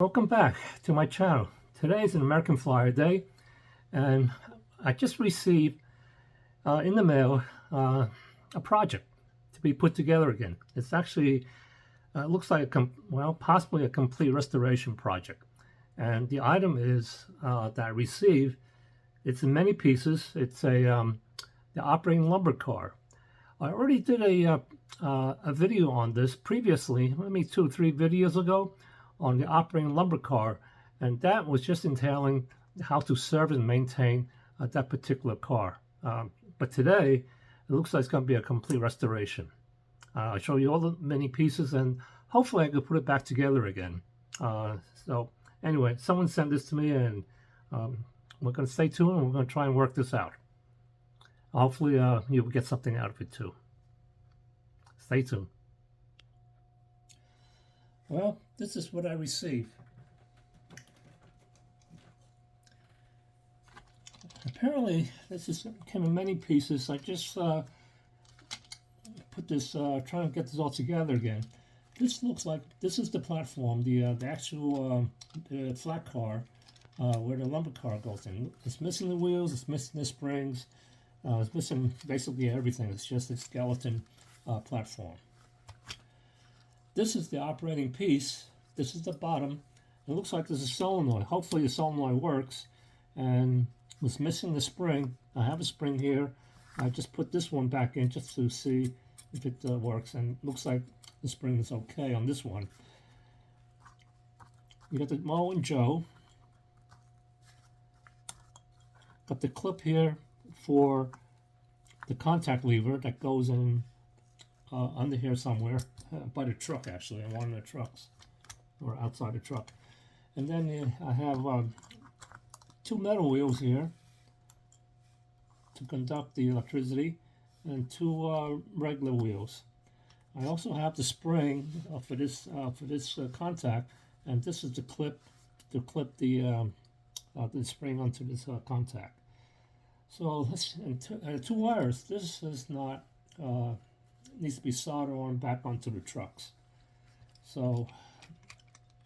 Welcome back to my channel. Today is an American Flyer Day, and I just received in the mail a project to be put together again. It's actually looks like possibly a complete restoration project. And the item is that I received. It's in many pieces. It's the operating lumber car. I already did a video on this previously, maybe 2 or 3 videos ago, on the operating lumber car, and that was just entailing how to service and maintain that particular car. But today, it looks like it's going to be a complete restoration. I'll show you all the many pieces, and hopefully I can put it back together again. So anyway, someone sent this to me, and we're going to stay tuned, and we're going to try and work this out. Hopefully you'll get something out of it too. Stay tuned. Well, this is what I received. Apparently, came in many pieces. I just put this, trying to get this all together again. This looks like, this is the platform, the actual flat car where the lumber car goes in. It's missing the wheels, it's missing the springs, it's missing basically everything. It's just a skeleton platform. This is the operating piece. This is the bottom. It looks like there's a solenoid. Hopefully the solenoid works. And it's missing the spring. I have a spring here. I just put this one back in just to see if it works. And it looks like the spring is okay on this one. You got the Mo and Joe. Got the clip here for the contact lever that goes in under here somewhere. By the truck, actually, on one of the trucks, or outside the truck. And then I have 2 metal wheels here to conduct the electricity, and 2 regular wheels. I also have the spring for this contact, and this is the clip to clip the spring onto this contact. So let's, and 2 wires. This is not. Needs to be soldered on back onto the trucks. So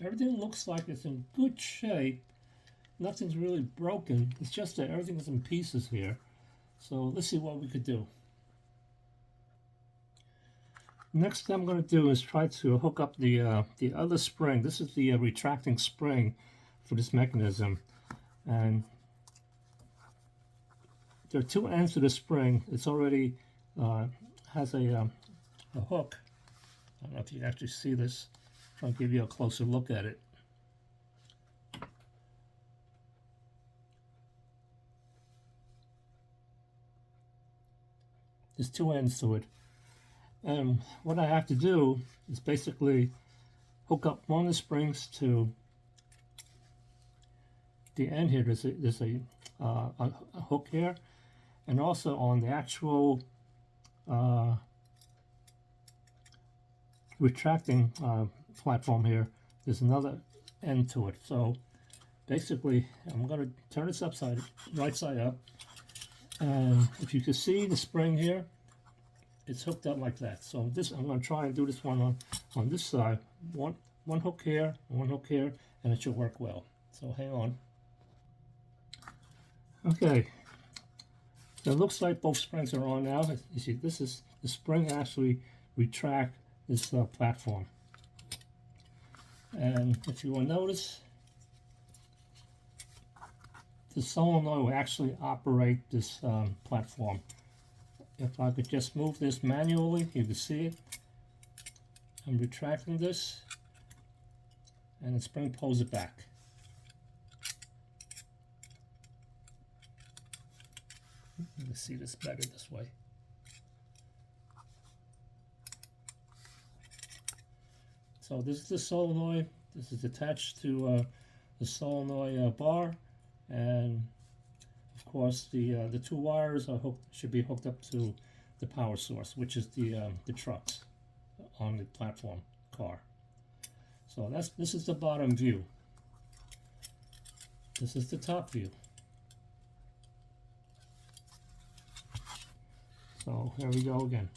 everything looks like it's in good shape. Nothing's really broken. It's just that everything is in pieces here. So let's see what we could do. Next thing I'm going to do is try to hook up the other spring. This is the retracting spring for this mechanism, and there are 2 ends to the spring. It's already has a hook. I don't know if you can actually see this. I'm trying to give you a closer look at it. There's 2 ends to it. And what I have to do is basically hook up one of the springs to the end here. There's a hook here, and also on the actual retracting platform here, there's another end to it. So basically, I'm going to turn this right side up, and if you can see the spring here, it's hooked up like that. So this, I'm going to try and do this one on this side. One hook here, one hook here, and it should work well. So hang on. Okay. So it looks like both springs are on now. You see, this is the spring actually retract this platform. And if you will notice, the solenoid will actually operate this platform. If I could just move this manually, you can see it. I'm retracting this, and the spring pulls it back. You can see this better this way. So this is the solenoid. This is attached to the solenoid bar, and of course the 2 wires are should be hooked up to the power source, which is the trucks on the platform car. So this is the bottom view. This is the top view. So here we go again.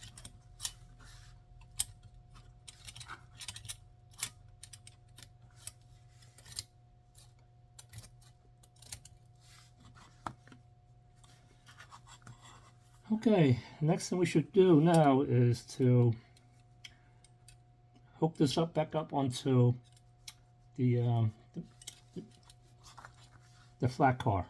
Okay, next thing we should do now is to hook this up back up onto the flat car.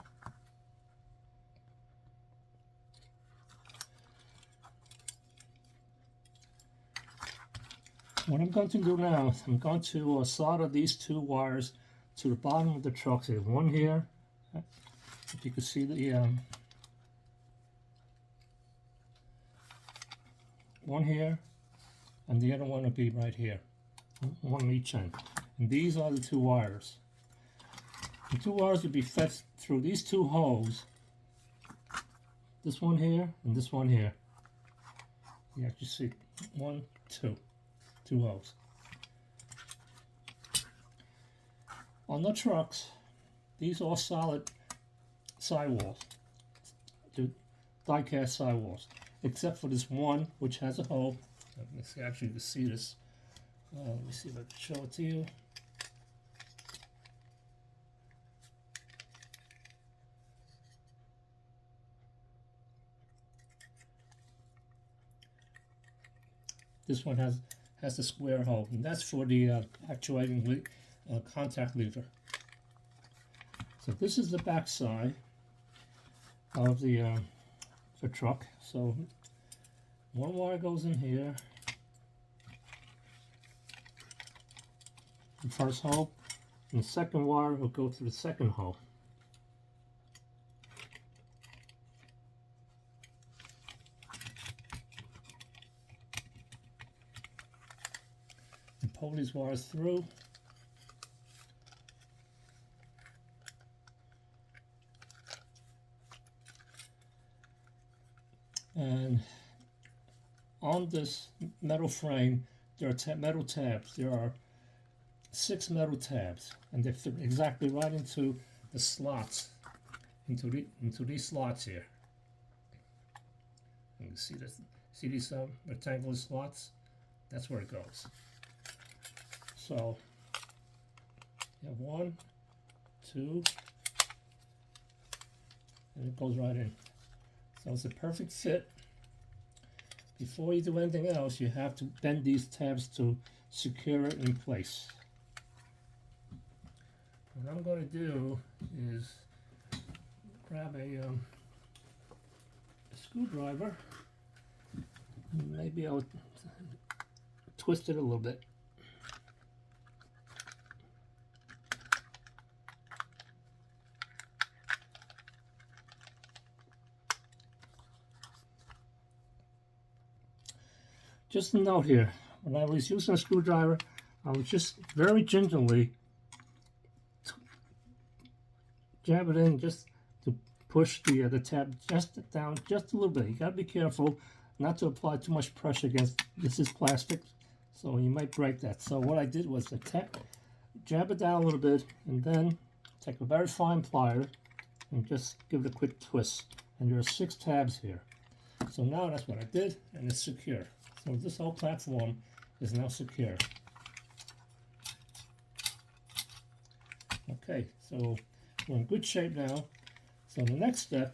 What I'm going to do now is I'm going to solder these two wires to the bottom of the truck. So there's one here, if you can see the one here, and the other one will be right here, one on each end. And these are the two wires. The two wires will be fed through these two holes, this one here and this one here. You actually see one, two holes. On the trucks, these are solid sidewalls, die-cast sidewalls, except for this one which has a hole. Let me see, actually you can see this. Let me see if I can show it to you. This one has the square hole, and that's for the actuating contact lever. So this is the back side of the truck. So one wire goes in here, the first hole, and the second wire will go to the second hole. And pull these wires through. And on this metal frame, there are metal tabs. There are 6 metal tabs, and they fit exactly right into the slots, into these slots here. You can see this. See these rectangular slots? That's where it goes. So you have 1, 2, and it goes right in. So it's a perfect fit. Before you do anything else, you have to bend these tabs to secure it in place. What I'm going to do is grab a screwdriver. Maybe I'll twist it a little bit. Just a note here, when I was using a screwdriver, I was just very gingerly jab it in just to push the tab just down just a little bit. You got to be careful not to apply too much pressure against, this is plastic, so you might break that. So what I did was jab it down a little bit, and then take a very fine plier and just give it a quick twist. And there are 6 tabs here. So now that's what I did, and it's secure. So this whole platform is now secure. Okay, so we're in good shape now. So the next step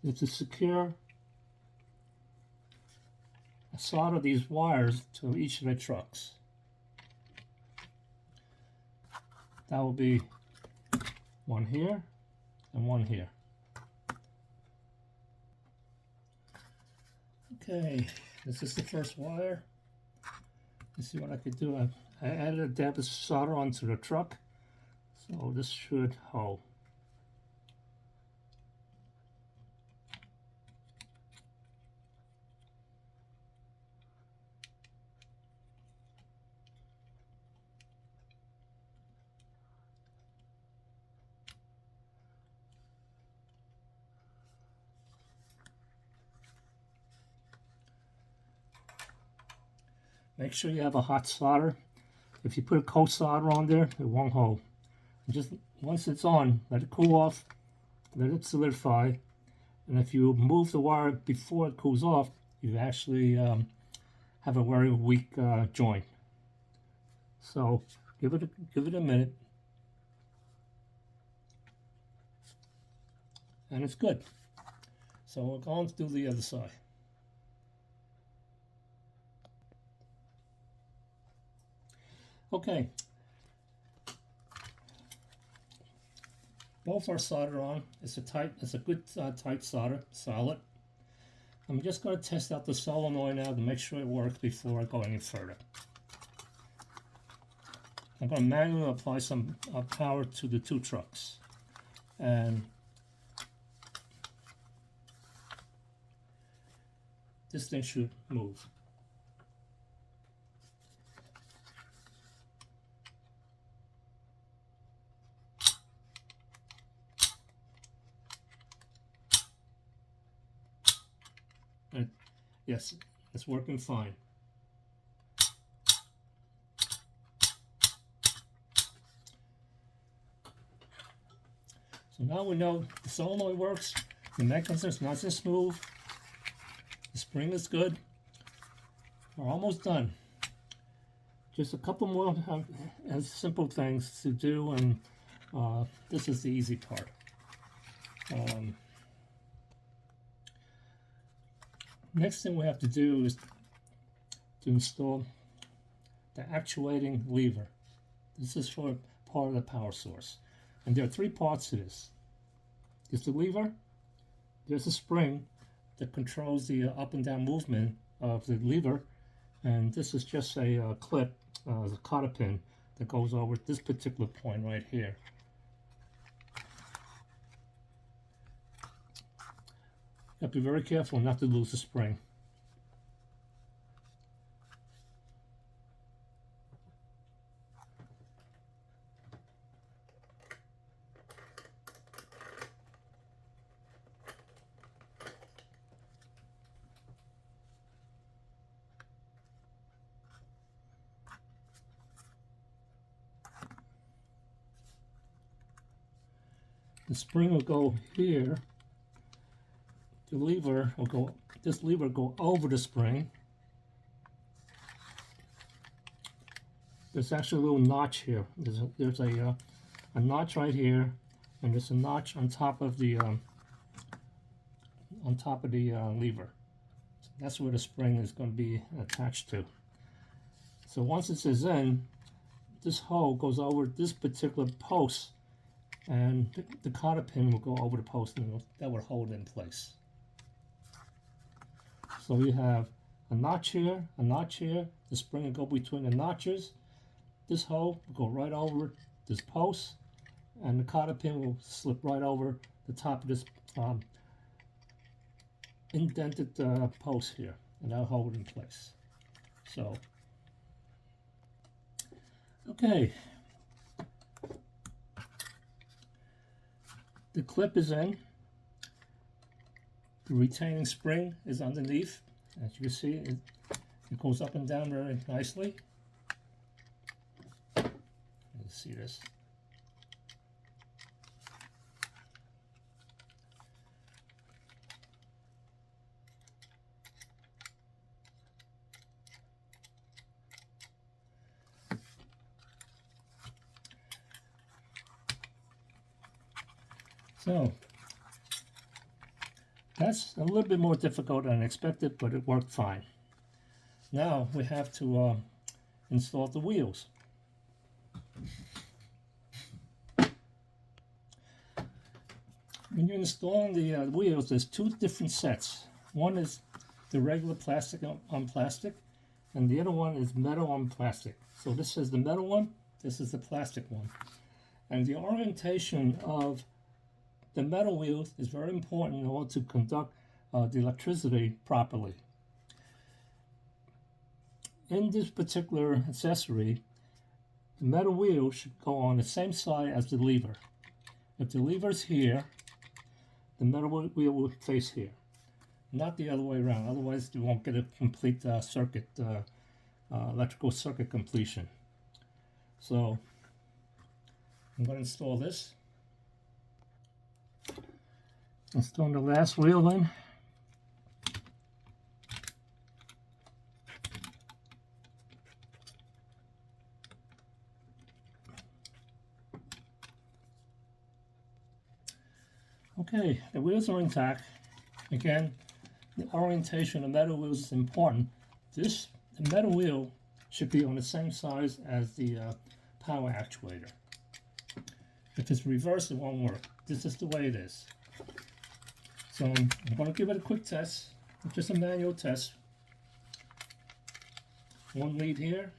is to secure a solder these wires to each of the trucks. That will be one here and one here. Okay, this is the first wire. Let's see what I could do. I added a dab of solder onto the truck, so this should hold. Make sure you have a hot solder. If you put a cold solder on there, it won't hold. Just once it's on, let it cool off, let it solidify, and if you move the wire before it cools off, you actually have a very weak joint. So give it a minute, and it's good. So we're going to do the other side. Okay, both are soldered on. It's a good tight solder, solid. I'm just going to test out the solenoid now to make sure it works before I go any further. I'm going to manually apply some power to the two trucks, and this thing should move. And yes, it's working fine. So now we know the solenoid works, the mechanism is nice and smooth, the spring is good. We're almost done. Just a couple more simple things to do, and this is the easy part. Next thing we have to do is to install the actuating lever. This is for part of the power source. And there are three parts to this. There's the lever, there's a spring that controls the up and down movement of the lever, and this is just a clip, a cotter pin that goes over this particular point right here. You have to be very careful not to lose the spring. The spring will go here. The lever will go, this lever will go over the spring. There's actually a little notch here. There's a notch right here, and there's a notch on top of the lever. So that's where the spring is going to be attached to. So once it is in, this hole goes over this particular post, and the cotter pin will go over the post, and that will hold it in place. So we have a notch here, the spring will go between the notches, this hole will go right over this post, and the cotter pin will slip right over the top of this indented post here, and that'll hold it in place. So, okay. The clip is in. The retaining spring is underneath. As you can see, it goes up and down very nicely. You can see this. So that's a little bit more difficult than expected, but it worked fine. Now we have to install the wheels. When you're installing the wheels, there's two different sets. One is the regular plastic on plastic, and the other one is metal on plastic. So this is the metal one, this is the plastic one. And the orientation of the metal wheels is very important in order to conduct the electricity properly. In this particular accessory, the metal wheel should go on the same side as the lever. If the lever is here, the metal wheel will face here, not the other way around. Otherwise, you won't get a complete electrical circuit completion. So I'm going to install this. Installing the last wheel in. Okay, the wheels are intact. Again, the orientation of metal wheels is important. The metal wheel should be on the same size as the power actuator. If it's reversed, it won't work. This is the way it is. So I'm going to give it a quick test, just a manual test. One lead here.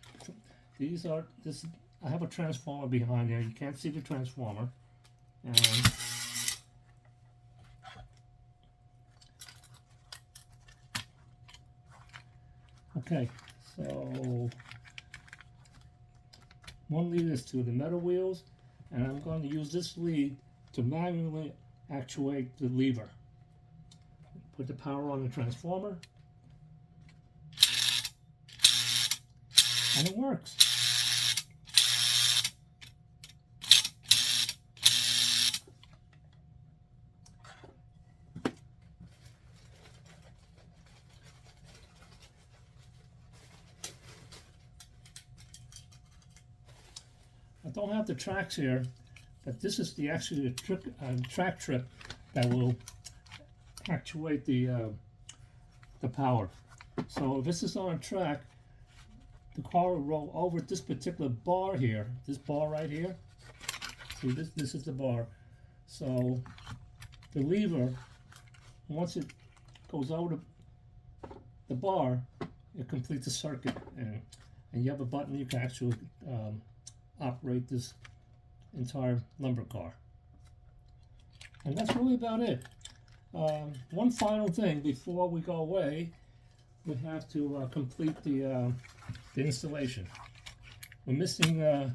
I have a transformer behind there. You can't see the transformer. And okay, so one lead is to the metal wheels, and I'm going to use this lead to manually actuate the lever. Put the power on the transformer, and it works. I don't have the tracks here, but this is actually the track trip that will actuate the power. So if this is on a track, the car will roll over this particular bar here, this bar right here. See, this is the bar. So the lever, once it goes over the bar, it completes the circuit, and you have a button you can actually operate this entire lumber car. And that's really about it. One final thing before we go away, we have to complete the installation. We're missing the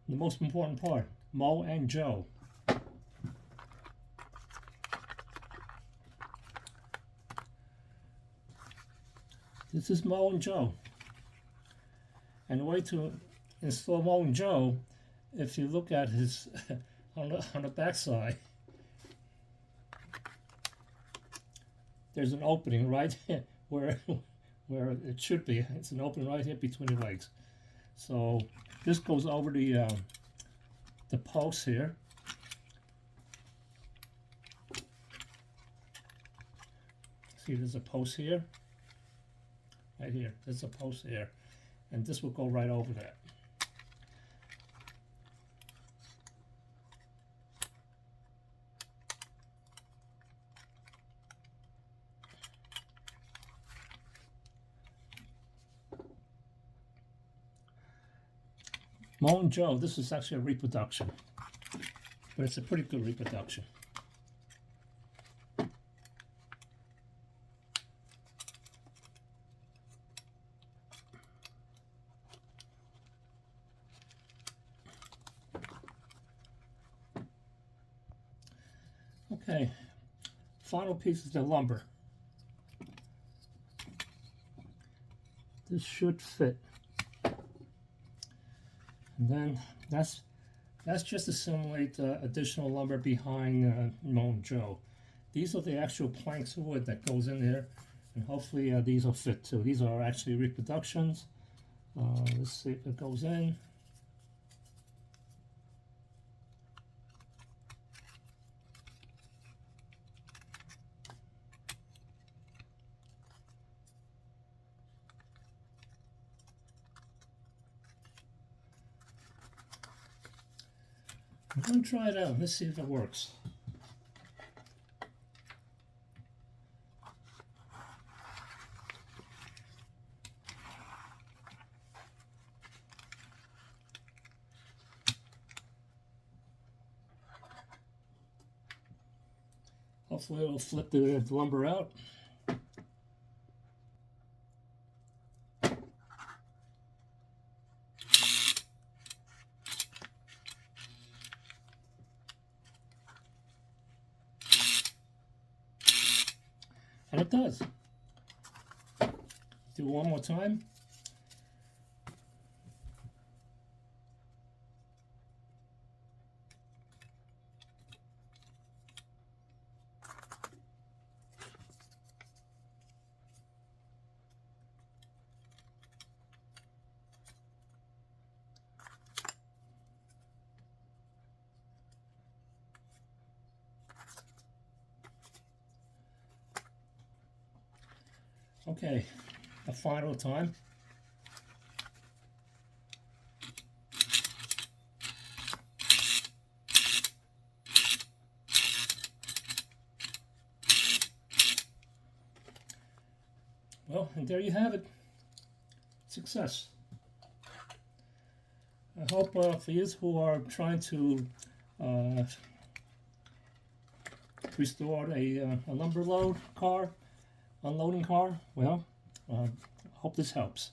most important part, Mo and Joe. This is Mo and Joe. And the way to install Mo and Joe, if you look at his on the back side, there's an opening right where it should be. It's an opening right here between the legs. So this goes over the post here. See, there's a post here. Right here. There's a post here. And this will go right over that. Mo and Joe, this is actually a reproduction, but it's a pretty good reproduction. Okay, final piece is the lumber. This should fit. And then that's just to simulate additional lumber behind Mo and Joe. These are the actual planks of wood that goes in there, and hopefully these will fit too. These are actually reproductions. Let's see if it goes in. I'm going to try it out. Let's see if it works. Hopefully it'll flip the lumber out. And it does. Do it one more time. Okay, a final time. Well, and there you have it. Success. I hope for you who are trying to restore a lumber load car, unloading car, well, hope this helps.